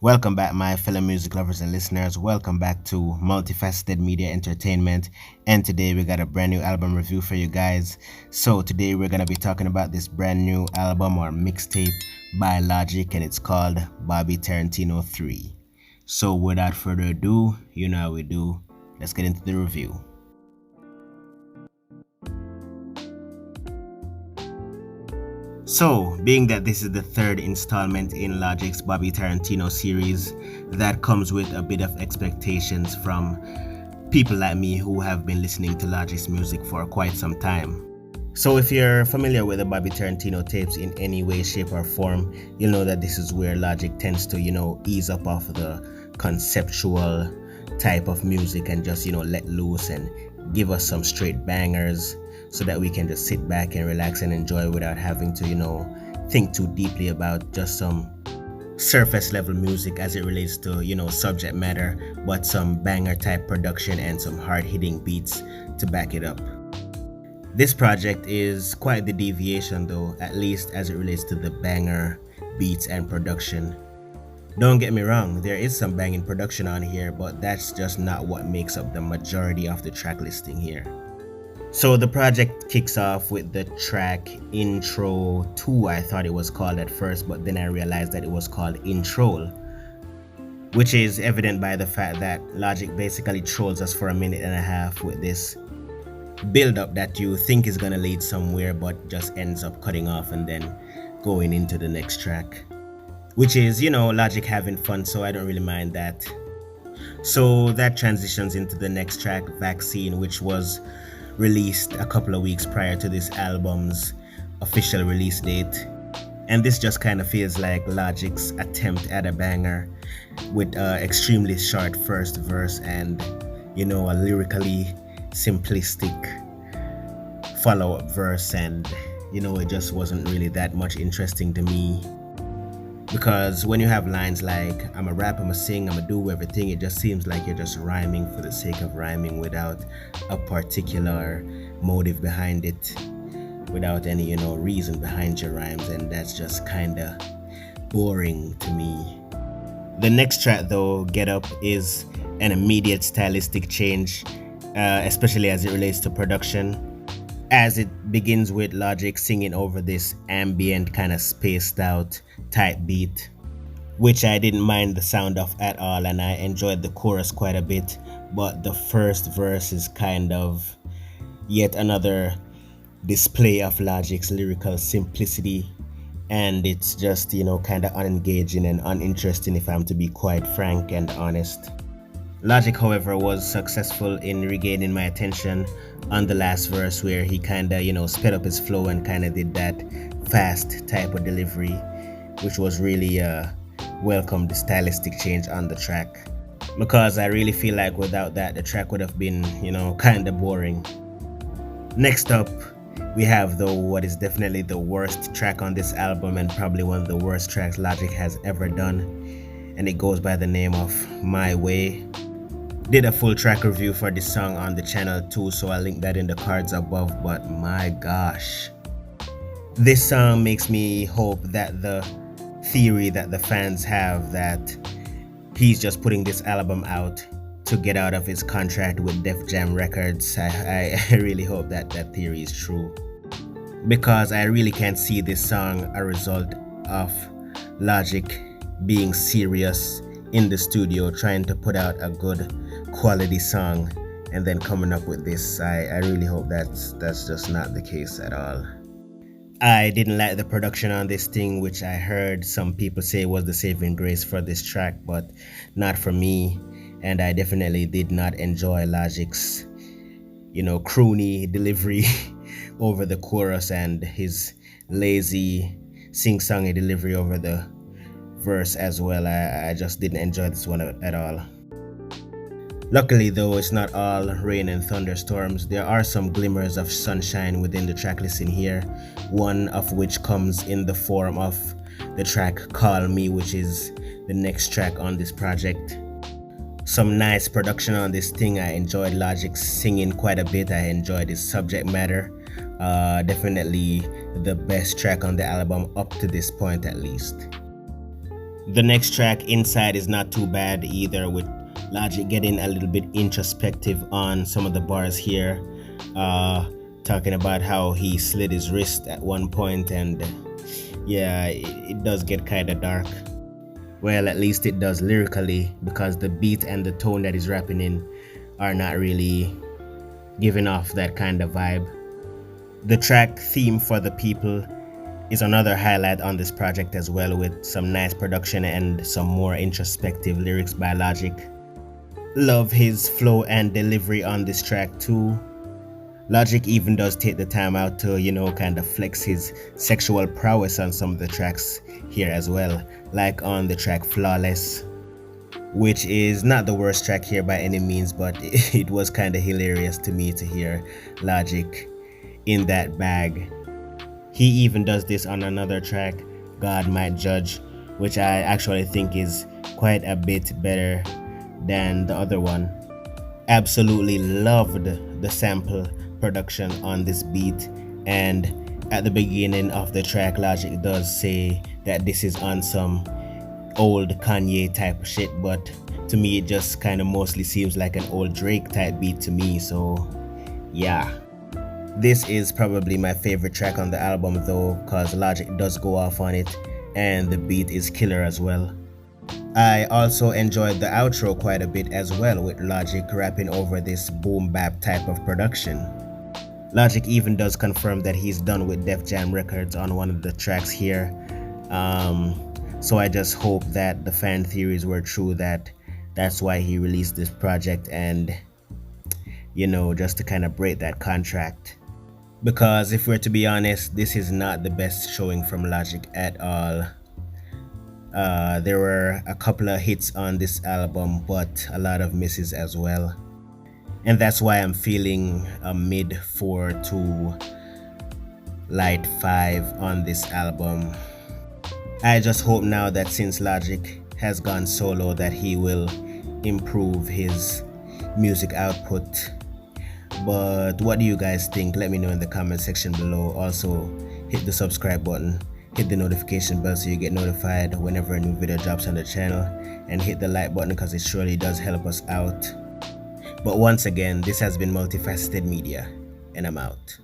Welcome back, my fellow music lovers and listeners. Welcome back to Multifaceted Media Entertainment. And today we got a brand new album review for you guys. So today we're gonna be talking about this brand new album or mixtape by Logic, and it's called Bobby Tarantino III. So without further ado, you know how we do. Let's get into the review. So, being that this is the third installment in Logic's Bobby Tarantino series, that comes with a bit of expectations from people like me who have been listening to Logic's music for quite some time. So if you're familiar with the Bobby Tarantino tapes in any way, shape or form, you'll know that this is where Logic tends to, ease up off the conceptual type of music and just, let loose and give us some straight bangers, so that we can just sit back and relax and enjoy without having to, think too deeply about just some surface level music as it relates to, subject matter, but some banger type production and some hard hitting beats to back it up. This project is quite the deviation though, at least as it relates to the banger beats and production. Don't get me wrong, there is some banging production on here, but that's just not what makes up the majority of the track listing here. So the project kicks off with the track Intro 2, I thought it was called at first, but then I realized that it was called Intro, which is evident by the fact that Logic basically trolls us for a minute and a half with this build up that you think is gonna lead somewhere but just ends up cutting off and then going into the next track, which is, Logic having fun, so I don't really mind that. So that transitions into the next track, Vaccine, which was released a couple of weeks prior to this album's official release date, and this just kind of feels like Logic's attempt at a banger with an extremely short first verse and a lyrically simplistic follow-up verse, and it just wasn't really that much interesting to me, because when you have lines like I'm a rap, I'm a sing, I'm a do everything, it just seems like you're just rhyming for the sake of rhyming without a particular motive behind it, without any reason behind your rhymes, and that's just kind of boring to me. The next track though, Get Up, is an immediate stylistic change, especially as it relates to production, as it begins with Logic singing over this ambient kind of spaced out type beat, which I didn't mind the sound of at all, and I enjoyed the chorus quite a bit, but the first verse is kind of yet another display of Logic's lyrical simplicity, and it's just kind of unengaging and uninteresting, if I'm to be quite frank and honest. Logic, however, was successful in regaining my attention on the last verse, where he kind of, sped up his flow and kind of did that fast type of delivery, which was really a welcomed stylistic change on the track, because I really feel like without that, the track would have been, kind of boring. Next up, we have though what is definitely the worst track on this album and probably one of the worst tracks Logic has ever done, and it goes by the name of My Way. Did a full track review for this song on the channel too, so I'll link that in the cards above, but my gosh. This song makes me hope that the theory that the fans have that he's just putting this album out to get out of his contract with Def Jam Records, I really hope that that theory is true, because I really can't see this song a result of Logic being serious in the studio trying to put out a good quality song and then coming up with this. I really hope that's just not the case at all. I didn't like the production on this thing, which I heard some people say was the saving grace for this track, but not for me, and I definitely did not enjoy Logic's croony delivery over the chorus and his lazy sing-songy delivery over the verse as well. I just didn't enjoy this one at all. Luckily though, it's not all rain and thunderstorms. There are some glimmers of sunshine within the track listing here, one of which comes in the form of the track Call Me, which is the next track on this project. Some nice production on this thing. I enjoyed Logic singing quite a bit. I enjoyed his subject matter. Definitely the best track on the album up to this point at least. The next track, Inside, is not too bad either, with Logic getting a little bit introspective on some of the bars here, talking about how he slit his wrist at one point, and yeah, it does get kind of dark. Well, at least it does lyrically, because the beat and the tone that he's rapping in are not really giving off that kind of vibe. The track Theme for the People is another highlight on this project as well, with some nice production and some more introspective lyrics by Logic. Love his flow and delivery on this track too. Logic even does take the time out to, kind of flex his sexual prowess on some of the tracks here as well, like on the track Flawless, which is not the worst track here by any means, but it was kind of hilarious to me to hear Logic in that bag. He even does this on another track, God Might Judge, which I actually think is quite a bit better than the other one. Absolutely loved the sample production on this beat, and at the beginning of the track, Logic does say that this is on some old Kanye type of shit, but to me it just kind of mostly seems like an old Drake type beat to me, so yeah. This is probably my favorite track on the album though, cause Logic does go off on it and the beat is killer as well. I also enjoyed the outro quite a bit as well, with Logic rapping over this boom bap type of production. Logic even does confirm that he's done with Def Jam Records on one of the tracks here. So I just hope that the fan theories were true, that that's why he released this project, and just to kind of break that contract. Because if we're to be honest, this is not the best showing from Logic at all. There were a couple of hits on this album, but a lot of misses as well. And that's why I'm feeling a mid 4 to light 5 on this album. I just hope now that since Logic has gone solo, that he will improve his music output. But what do you guys think? Let me know in the comment section below. Also, hit the subscribe button, hit the notification bell so you get notified whenever a new video drops on the channel, and hit the like button because it surely does help us out. But once again, this has been Multifaceted Media, and I'm out.